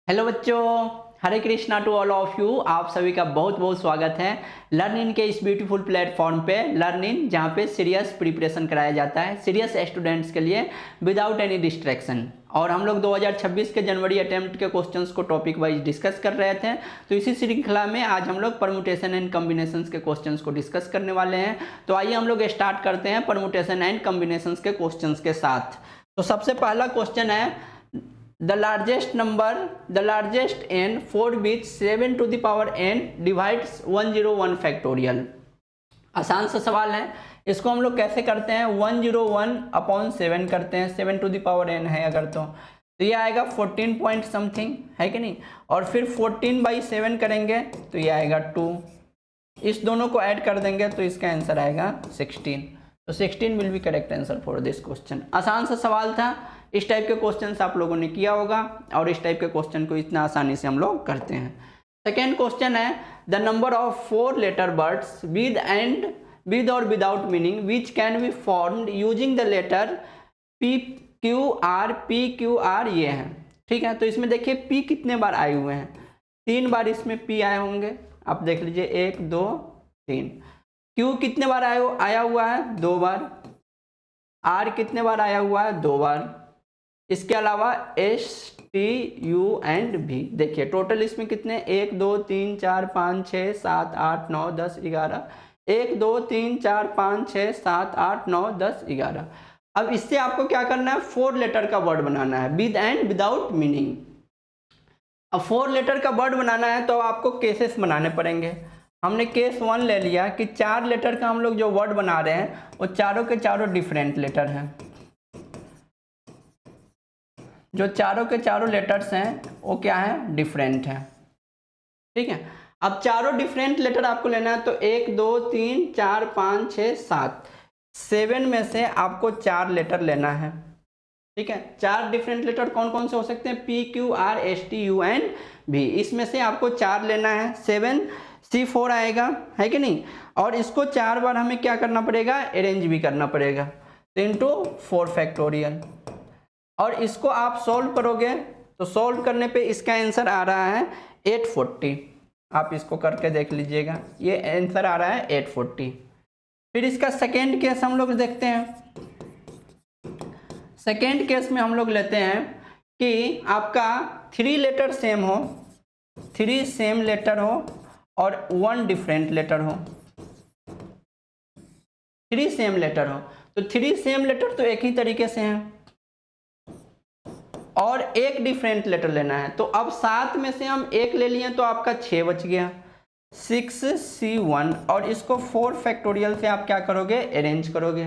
Hello बच्चों, Hare Krishna to all of you. आप सभी का बहुत बहुत स्वागत है लर्निंग के इस ब्यूटीफुल प्लेटफॉर्म पे। लर्निंग जहाँ पे सीरियस प्रिपरेशन कराया जाता है सीरियस स्टूडेंट्स के लिए विदाउट एनी डिस्ट्रैक्शन। और हम लोग 2026 के जनवरी अटेम्प्ट के क्वेश्चंस को टॉपिक वाइज डिस्कस कर रहे थे। तो इसी श्रृंखला में आज हम लोग परमुटेशन एंड कॉम्बिनेशंस के क्वेश्चंस को डिस्कस करने वाले हैं। तो आइए हम लोग स्टार्ट करते हैं परमुटेशन एंड कॉम्बिनेशंस के क्वेश्चंस के साथ। तो सबसे पहला क्वेश्चन है the largest n for which 7 to the power n divides 101 factorial। आसान सा सवाल है। इसको हम लोग कैसे करते हैं, 101 अपॉन 7 करते हैं, 7 टू द पावर n है अगर तो ये आएगा 14 पॉइंट समथिंग, है कि नहीं। और फिर 14/7 करेंगे तो ये आएगा 2। इस दोनों को ऐड कर देंगे तो इसका आंसर आएगा 16। तो 16 will be correct answer for this question. आसान सा सवाल था। इस टाइप के क्वेश्चन आप लोगों ने किया होगा और इस टाइप के क्वेश्चन को इतना आसानी से हम लोग करते हैं। सेकेंड क्वेश्चन है the number of 4 letter words with और without meaning which can be formed using the letter PQR ये है। ठीक है, तो इसमें देखिए P कितने बार आए हुए हैं, 3 बार इसमें P आए होंगे। आप देख लीजिए 1 2 3। Q कितने बार आया हुआ है, 2 बार। R कितने बार आया हुआ है, 2 बार। इसके अलावा S T U and V देखिए टोटल इसमें कितने, 1 2 3 4 5 6 7 8 9 10 11। 1 2 3 4 5 6 7 8 9 10 11। अब इससे आपको क्या करना है, 4 लेटर का वर्ड बनाना है विद एंड विदाउट मीनिंग। अब 4 लेटर का वर्ड बनाना है तो आपको केसेस बनाने पड़ेंगे। हमने केस 1 ले लिया कि 4 लेटर का हम लोग जो वर्ड बना रहे हैं वो चारों के चारों डिफरेंट लेटर हैं। जो चारों के चारों लेटर्स हैं वो क्या है, डिफरेंट है। ठीक है, अब चारों डिफरेंट लेटर आपको लेना है तो 1 2 3 4 5 6 7 7 में से आपको 4 लेटर लेना है। ठीक है, 4 डिफरेंट लेटर कौन कौन से हो सकते हैं, PQR ST U and V। इसमें से आपको 4 लेना है, 7 C4 आएगा, है कि नहीं। और इसको 4 बार हमें क्या करना पड़ेगा, अरेंज भी करना पड़ेगा, तो इंटू 4 फैक्टोरियल। और इसको आप सॉल्व करोगे तो सॉल्व करने पे इसका आंसर आ रहा है 840। आप इसको करके देख लीजिएगा, ये आंसर आ रहा है 840। फिर इसका सेकेंड केस हम लोग देखते हैं। सेकेंड केस में हम लोग लेते हैं कि आपका 3 लेटर सेम हो, 3 सेम लेटर हो और 1 डिफरेंट लेटर हो। 3 सेम लेटर हो तो 3 सेम लेटर तो एक ही तरीके से हैं और 1 डिफरेंट लेटर लेना है। तो अब 7 में से हम 1 ले लिए तो आपका 6 बच गया, 6C1। और इसको 4 फैक्टोरियल से आप क्या करोगे, अरेंज करोगे।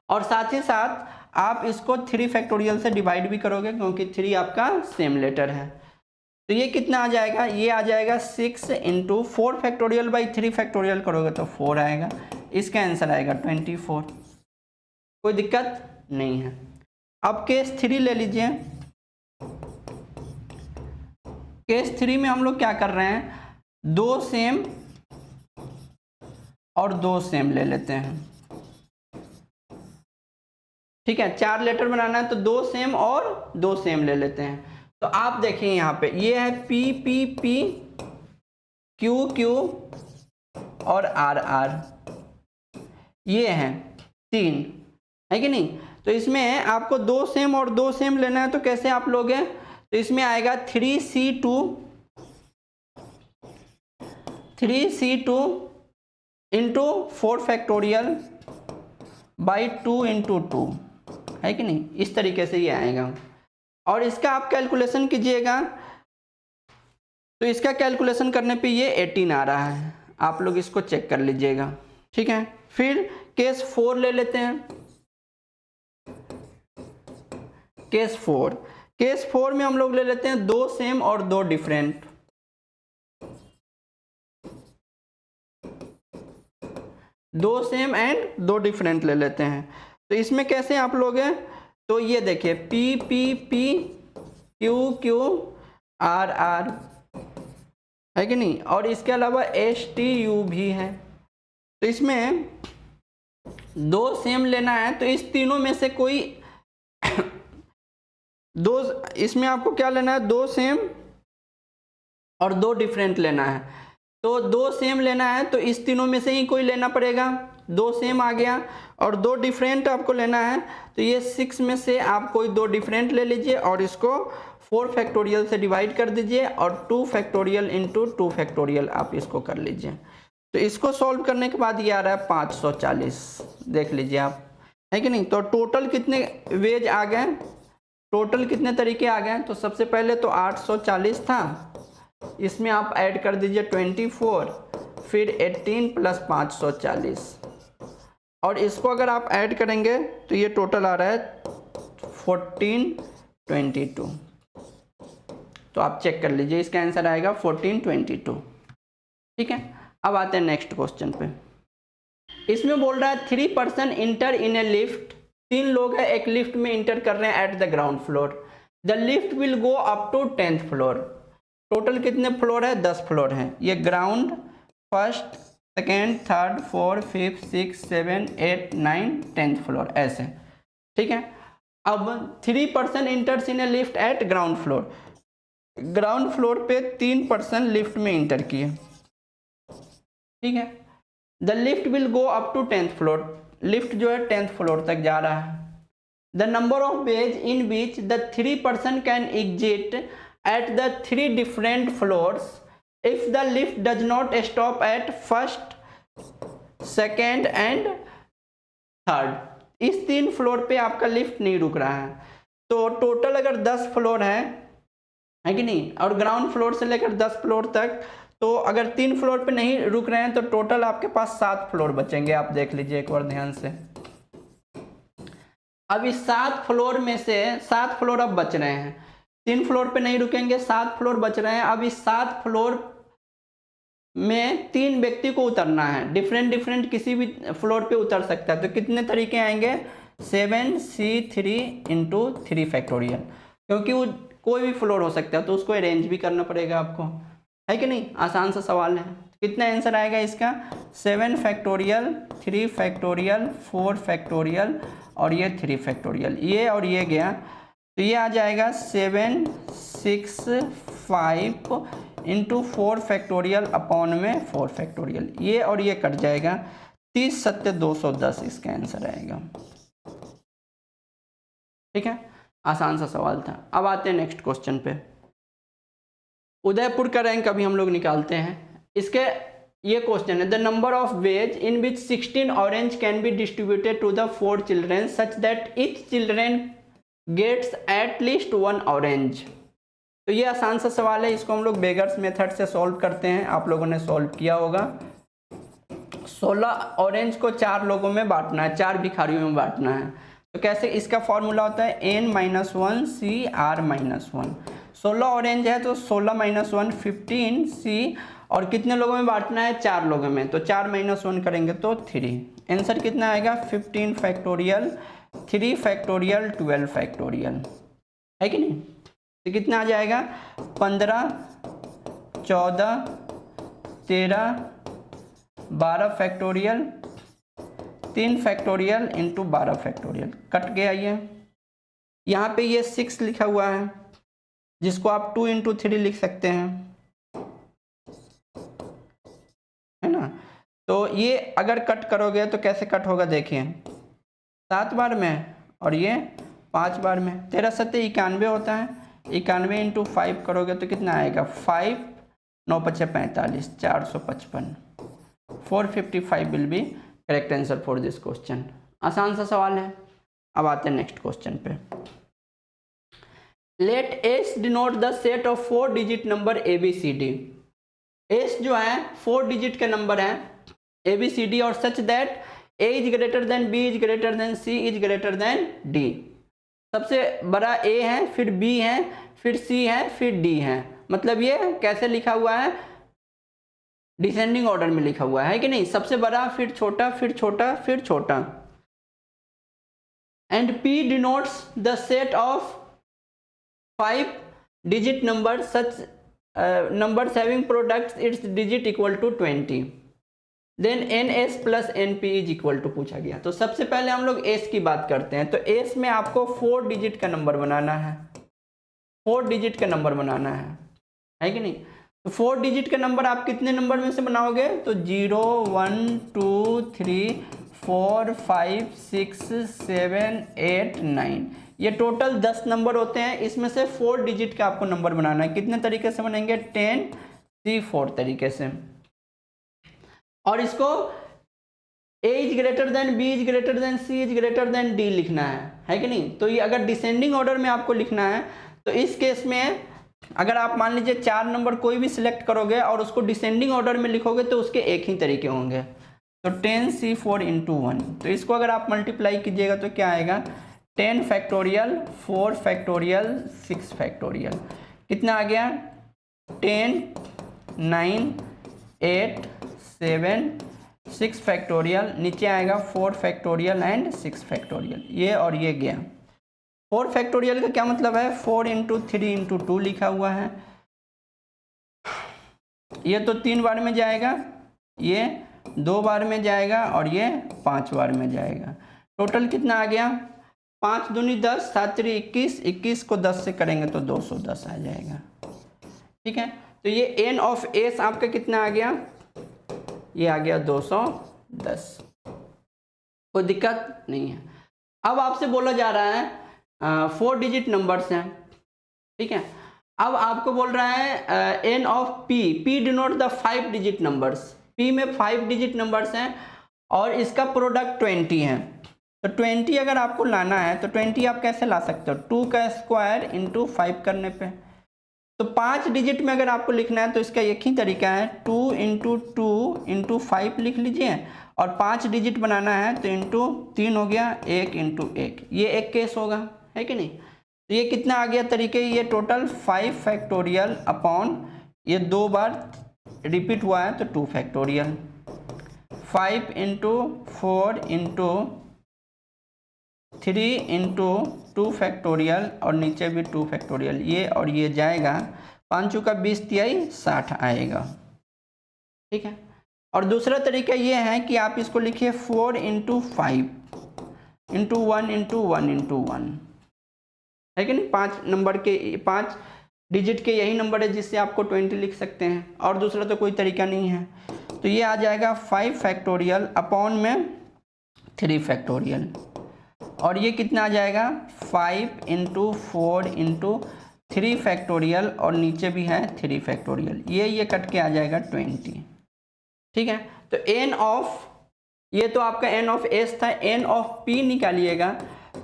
और साथ ही साथ आप इसको 3 फैक्टोरियल से डिवाइड भी करोगे क्योंकि 3 आपका सेम लेटर है। तो ये कितना आ जाएगा, ये आ जाएगा 6 इंटू 4 फैक्टोरियल बाई 3 फैक्टोरियल करोगे तो 4 आएगा। इसका आंसर आएगा 24। कोई दिक्कत नहीं है। अब केस 3 ले लीजिए। केस 3 में हम लोग क्या कर रहे हैं, 2 सेम और 2 सेम ले लेते हैं। ठीक है, 4 लेटर बनाना है तो 2 सेम और 2 सेम ले लेते हैं। तो आप देखिए यहाँ पे ये है P Q और R ये हैं 3, है कि नहीं। तो इसमें आपको 2 सेम और 2 सेम लेना है तो कैसे आप लोगे, तो इसमें आएगा 3C2 into 4 factorial by 2 into 2, है कि नहीं। इस तरीके से ये आएगा। और इसका आप कैलकुलेशन कीजिएगा तो इसका कैलकुलेशन करने पे ये 18 आ रहा है। आप लोग इसको चेक कर लीजिएगा। ठीक है, फिर केस 4 ले लेते हैं। केस 4 में हम लोग ले लेते हैं 2 सेम और 2 डिफरेंट। 2 सेम एंड 2 डिफरेंट ले लेते हैं। तो इसमें कैसे आप लोग हैं, तो ये देखिए P Q R है कि नहीं। और इसके अलावा ST U भी है। तो इसमें 2 सेम लेना है तो इस तीनों में से कोई इसमें आपको क्या लेना है, 2 सेम और 2 डिफरेंट लेना है। तो 2 सेम लेना है तो इस तीनों में से ही कोई लेना पड़ेगा। 2 सेम आ गया और 2 डिफरेंट आपको लेना है, तो ये 6 में से आप कोई 2 डिफरेंट ले लीजिए और इसको 4 फैक्टोरियल से डिवाइड कर दीजिए और 2 फैक्टोरियल इंटू 2 फैक्टोरियल आप इसको कर लीजिए। तो इसको सॉल्व करने के बाद ये आ रहा है 540, देख लीजिए आप, है कि नहीं। तो टोटल कितने वेज आ गए, टोटल कितने तरीके आ गए। तो सबसे पहले तो 840 था, इसमें आप ऐड कर दीजिए 24, फिर 18 प्लस 540 और इसको अगर आप ऐड करेंगे तो ये टोटल आ रहा है 1422। तो आप चेक कर लीजिए, इसका आंसर आएगा 1422। ठीक है, अब आते हैं नेक्स्ट क्वेश्चन पे। इसमें बोल रहा है 3 person inter in a lift, 3 लोग हैं एक लिफ्ट में इंटर कर रहे हैं at the ground floor. The lift will go up to 10th floor. Total कितने फ्लोर है, 10 फ्लोर हैं। ये ground, first, second, third, fourth, fifth, 6, 7, 8, 9, 10th floor, ऐसे। ठीक है, अब 3 person enters in a lift at ground floor. Ground floor पे 3 person lift में इंटर किए। ठीक है, the lift will go up to 10th floor. Lift जो है 10th फ्लोर तक जा रहा है। The number of ways in which the 3 person can exit at the 3 different floors if the lift does not stop at first, second and third. इस 3 floor पे आपका lift नहीं रुक रहा है। तो टोटल अगर 10 फ्लोर है कि नहीं, और ग्राउंड फ्लोर से लेकर 10 फ्लोर तक, तो अगर 3 फ्लोर पे नहीं रुक रहे हैं तो टोटल आपके पास 7 फ्लोर बचेंगे। आप देख लीजिए एक बार ध्यान से। अब इस 7 फ्लोर में से 7 फ्लोर अब बच रहे हैं, 3 फ्लोर पे नहीं रुकेंगे, 7 फ्लोर बच रहे हैं। अब इस 7 फ्लोर में 3 व्यक्ति को उतरना है, डिफरेंट किसी भी फ्लोर पे उतर सकता है। तो कितने तरीके आएंगे, 7C3 इंटू 3 फैक्टोरियल, क्योंकि वो कोई भी फ्लोर हो सकता है तो उसको अरेंज भी करना पड़ेगा आपको, है कि नहीं। आसान सा सवाल है। कितना आंसर आएगा इसका, 7 फैक्टोरियल, 3 फैक्टोरियल, 4 फैक्टोरियल और ये 3 फैक्टोरियल, ये और ये गया तो ये आ जाएगा 7, 6, 5 इंटू 4 फैक्टोरियल अपॉन में 4 फैक्टोरियल, ये और ये कट जाएगा, 30 7 210 इसका आंसर आएगा। ठीक है, आसान सा सवाल था। अब आते हैं नेक्स्ट क्वेश्चन पे। उदयपुर का रैंक अभी हम लोग निकालते हैं। इसके ये क्वेश्चन है, the number of ways in which 16 orange can be distributed to the 4 children such that each children gets at least 1 orange. तो ये आसान सा सवाल है, इसको हम लोग बेगर्स मेथड से सॉल्व करते हैं। आप लोगों ने सॉल्व किया होगा। 16 ऑरेंज को 4 लोगों में बांटना है, 4 भिखारियों में बांटना है। तो कैसे, इसका फॉर्मूला होता है n-1 CR-1। 16 ऑरेंज है तो 16 - 1 15 C, और कितने लोगों में बांटना है, 4 लोगों में। तो 4 - 1 करेंगे तो 3। आंसर कितना आएगा, 15 फैक्टोरियल, 3 फैक्टोरियल, 12 फैक्टोरियल, है कि नहीं। तो कितना आ जाएगा, 15, 14, 13, 12 factorial, 3 factorial into 12 factorial, cut गया ये। यहाँ पे ये 6 लिखा हुआ है जिसको आप 2 × 3 लिख सकते हैं, है ना। तो ये अगर कट करोगे तो कैसे कट होगा, देखिए 7 बार में और ये 5 बार में। 13 × 7 91 होता है, 91 × 5 करोगे तो कितना आएगा, 5, 9 × 5 45, 455। 455 will be correct answer for this question. आसान सा सवाल है। अब आते हैं नेक्स्ट क्वेश्चन पे। Let S denote the set of 4 digit number ABCD। S जो है 4 डिजिट के नंबर है ABCD, और such that A is greater than B is greater than C is greater than D। सबसे बड़ा A है, फिर B है, फिर C है, फिर D है। मतलब ये कैसे लिखा हुआ है, डिसेंडिंग ऑर्डर में लिखा हुआ है कि नहीं। सबसे बड़ा, फिर छोटा, फिर छोटा, फिर छोटा। And P denotes the set of 5 digit number such number having products its digit equal to 20। Then NS + NP is equal to पूछा गया। तो सबसे पहले हम लोग S की बात करते हैं। तो S में आपको 4 डिजिट का नंबर बनाना है, 4 डिजिट का नंबर बनाना है कि नहीं। तो 4 डिजिट का नंबर आप कितने नंबर में से बनाओगे? तो 0 1 2 3 4 5 6 7 8 9, ये टोटल 10 नंबर होते हैं। इसमें से 4 डिजिट का आपको नंबर बनाना है। कितने तरीके से बनेंगे? 10 C4 तरीके से। और इसको A is greater than B is greater than C is greater than D लिखना है कि नहीं? तो ये अगर डिसेंडिंग ऑर्डर में आपको लिखना है तो इस केस में अगर आप मान लीजिए 4 नंबर कोई भी सिलेक्ट करोगे और उसको डिसेंडिंग ऑर्डर में लिखोगे तो उसके एक ही तरीके होंगे। तो 10 C4 इंटू 1, तो इसको अगर आप मल्टीप्लाई कीजिएगा तो क्या आएगा? 10 फैक्टोरियल 4 फैक्टोरियल 6 फैक्टोरियल। कितना आ गया? 10 9 8 7 6 फैक्टोरियल, नीचे आएगा 4 फैक्टोरियल एंड 6 फैक्टोरियल। ये और ये गया। 4 फैक्टोरियल का क्या मतलब है? 4 इंटू 3 इंटू 2 लिखा हुआ है। ये तो 3 बार में जाएगा, ये 2 बार में जाएगा और ये 5 बार में जाएगा। टोटल कितना आ गया? 5 दूनी 10, 7 3 21, 21 को 10 से करेंगे तो 210 आ जाएगा। ठीक है, तो ये n ऑफ एस आपका कितना आ गया? ये आ गया 210। कोई दिक्कत नहीं है। अब आपसे बोला जा रहा है 4 डिजिट नंबर्स हैं, ठीक है। अब आपको बोल रहा है n of p denote the 5 digit numbers. p में 5 डिजिट नंबर्स हैं और इसका प्रोडक्ट 20 है। तो 20 अगर आपको लाना है तो 20 आप कैसे ला सकते हो? 2 का स्क्वायर इंटू 5 करने पे। तो 5 डिजिट में अगर आपको लिखना है तो इसका एक ही तरीका है, 2 इंटू 2 इंटू 5 लिख लीजिए। और 5 डिजिट बनाना है तो इंटू 3 हो गया, 1 इंटू 1, ये एक केस होगा, है कि नहीं? तो ये कितना आ गया तरीके? ये टोटल 5 फैक्टोरियल अपॉन ये 2 बार रिपीट हुआ है तो 2 factorial. 5 into 4 into 3 into 2 factorial और नीचे भी 2 फैक्टोरियल। ये और ये जाएगा, 5 चौका 20 तिहाई 60 आएगा। ठीक है, और दूसरा तरीका ये है कि आप इसको लिखिए 4 इंटू 5 इंटू 1 इंटू 1 इंटू 1, है कि नहीं? 5 नंबर के 5 डिजिट के यही नंबर है जिससे आपको 20 लिख सकते हैं, और दूसरा तो कोई तरीका नहीं है। तो ये आ जाएगा 5 फैक्टोरियल अपॉन में 3 फैक्टोरियल, और ये कितना आ जाएगा? 5 इंटू 4 इंटू 3 फैक्टोरियल और नीचे भी है 3 फैक्टोरियल। ये कट के आ जाएगा 20। ठीक है, तो n ऑफ, ये तो आपका n ऑफ s था, n ऑफ p निकालिएगा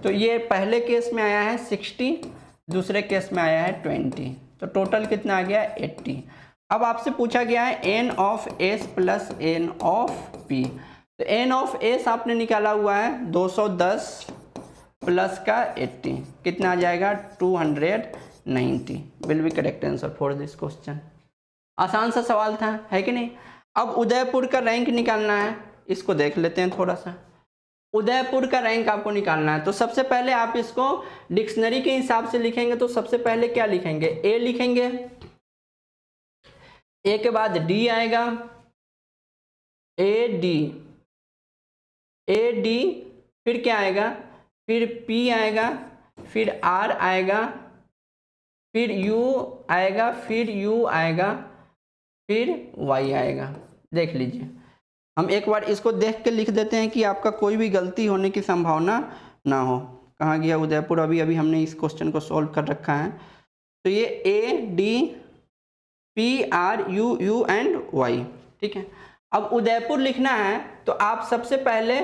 तो ये पहले केस में आया है 60, दूसरे केस में आया है 20, तो टोटल कितना आ गया? 80। अब आपसे पूछा गया है n of s plus n of p। तो n ऑफ s आपने निकाला हुआ है 210 प्लस का 80, कितना आ जाएगा? 290 will be correct answer for this question. आसान सा सवाल था, है कि नहीं? अब उदयपुर का रैंक निकालना है, इसको देख लेते हैं थोड़ा सा। उदयपुर का रैंक आपको निकालना है तो सबसे पहले आप इसको डिक्शनरी के हिसाब से लिखेंगे। तो सबसे पहले क्या लिखेंगे? ए लिखेंगे, ए के बाद डी आएगा, ए डी, फिर क्या आएगा? फिर पी आएगा, फिर आर आएगा, फिर यू आएगा, फिर यू आएगा, फिर वाई आएगा। देख लीजिए, हम एक बार इसको देख के लिख देते हैं कि आपका कोई भी गलती होने की संभावना ना हो। कहाँ गया उदयपुर? अभी हमने इस क्वेश्चन को सॉल्व कर रखा है। तो ये A D P R U U and Y, ठीक है। अब उदयपुर लिखना है तो आप सबसे पहले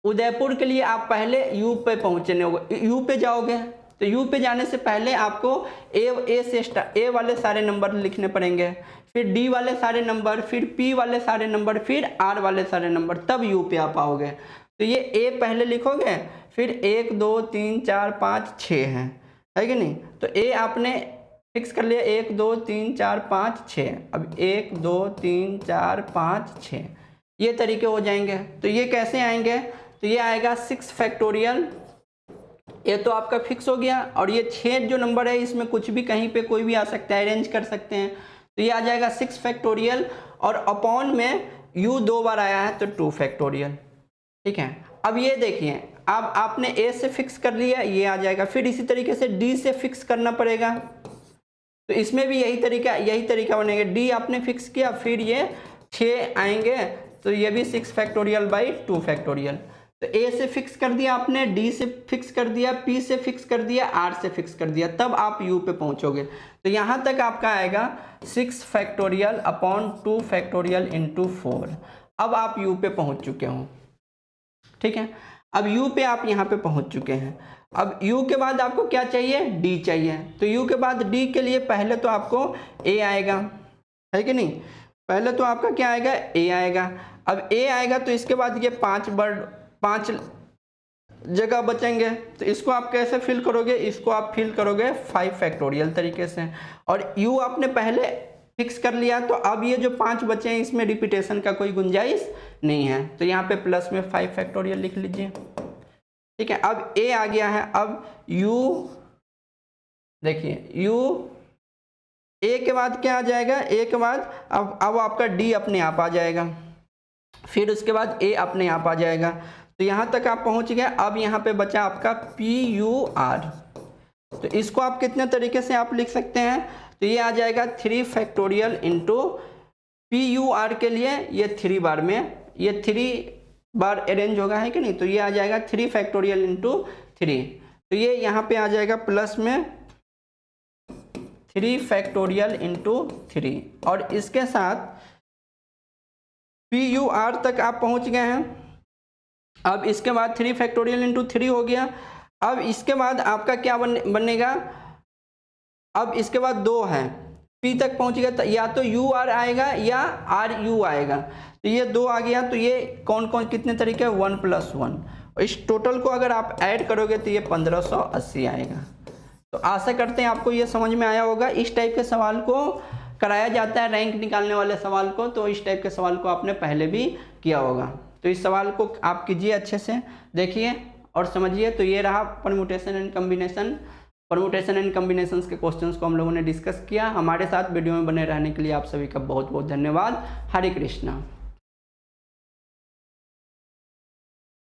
उदयपुर के लिए आप पहले यू पे पहुँचने होगा, यू पे जाओगे। तो यू पे जाने से पहले आपको ए वाले सारे नंबर लिखने पड़ेंगे, फिर डी वाले सारे नंबर, फिर पी वाले सारे नंबर, फिर आर वाले सारे नंबर, तब यू पे आप आओगे। तो ये ए पहले लिखोगे, फिर 1 2 3 4 5 6 है कि नहीं? तो ए आपने फिक्स कर लिया, 1 2 3 4 5 6। अब 1 2 3 4 5 6, ये तरीके हो जाएंगे। तो ये कैसे आएंगे? तो ये आएगा 6 फैक्टोरियल, ये तो आपका फिक्स हो गया। और ये 6 जो नंबर है इसमें कुछ भी कहीं पे कोई भी आ सकता है, अरेंज कर सकते हैं। तो ये आ जाएगा 6 फैक्टोरियल और अपॉन में u 2 बार आया है तो 2 फैक्टोरियल। ठीक है, अब ये देखिए, अब आपने a से फिक्स कर लिया, ये आ जाएगा। फिर इसी तरीके से d से फिक्स करना पड़ेगा, तो इसमें भी यही तरीका बनेगा। डी आपने फिक्स किया, फिर ये 6 आएंगे, तो ये भी 6 फैक्टोरियल बाई 2 फैक्टोरियल। तो ए से फिक्स कर दिया आपने, डी से फिक्स कर दिया, पी से फिक्स कर दिया, आर से फिक्स कर दिया, तब आप यू पे पहुंचोगे। तो यहाँ तक आपका आएगा 6 फैक्टोरियल अपॉन 2 फैक्टोरियल इंटू 4। अब आप यू पे पहुंच चुके हो, ठीक है। अब u पे आप यहाँ पे पहुँच चुके हैं। अब u के बाद आपको क्या चाहिए, d चाहिए। तो u के बाद d के लिए पहले तो आपको a आएगा, है कि नहीं, पहले तो आपका क्या आएगा, a आएगा। अब a आएगा तो इसके बाद ये 5 जगह बचेंगे, तो इसको आप कैसे फिल करोगे, इसको आप फिल करोगे 5 फैक्टोरियल तरीके से। और u आपने पहले फिक्स कर लिया, तो अब ये जो 5 बचे हैं इसमें रिपीटेशन का कोई गुंजाइश नहीं है, तो यहाँ पे प्लस में 5 फैक्टोरियल लिख लीजिए, ठीक है। अब a आ गया है। अब u देखिए, u a के बाद क्या आ जाएगा, a के बाद अब आपका d अपने आप आ जाएगा, फिर उसके बाद a अपने आप आ जाएगा। तो यहाँ तक आप पहुँच गए। अब यहाँ पे बचा आपका PUR, तो इसको आप कितने तरीके से आप लिख सकते हैं, तो ये आ जाएगा 3 फैक्टोरियल इंटू PUR के लिए ये 3 बार में, ये 3 बार अरेंज होगा, है कि नहीं, तो ये आ जाएगा 3 फैक्टोरियल इंटू 3। तो ये यहाँ पे आ जाएगा प्लस में 3 फैक्टोरियल इंटू 3, और इसके साथ PUR तक आप पहुँच गए हैं। अब इसके बाद 3 फैक्टोरियल इंटू 3 हो गया। अब इसके बाद आपका क्या बनेगा, अब इसके बाद 2 है, P तक पहुंच गया, तो या तो UR आएगा या RU आएगा। तो ये 2 आ गया, तो ये कौन कौन कितने तरीके, 1 + 1। इस टोटल को अगर आप ऐड करोगे तो ये 1580 आएगा। तो आशा करते हैं आपको ये समझ में आया होगा। इस टाइप के सवाल को कराया जाता है रैंक निकालने वाले सवाल को, तो इस टाइप के सवाल को आपने पहले भी किया होगा। तो इस सवाल को आप कीजिए, अच्छे से देखिए और समझिए। तो ये रहा permutation and combination, permutation and combinations के क्वेश्चंस को हम लोगों ने डिस्कस किया। हमारे साथ वीडियो में बने रहने के लिए आप सभी का बहुत बहुत धन्यवाद। हरे कृष्णा।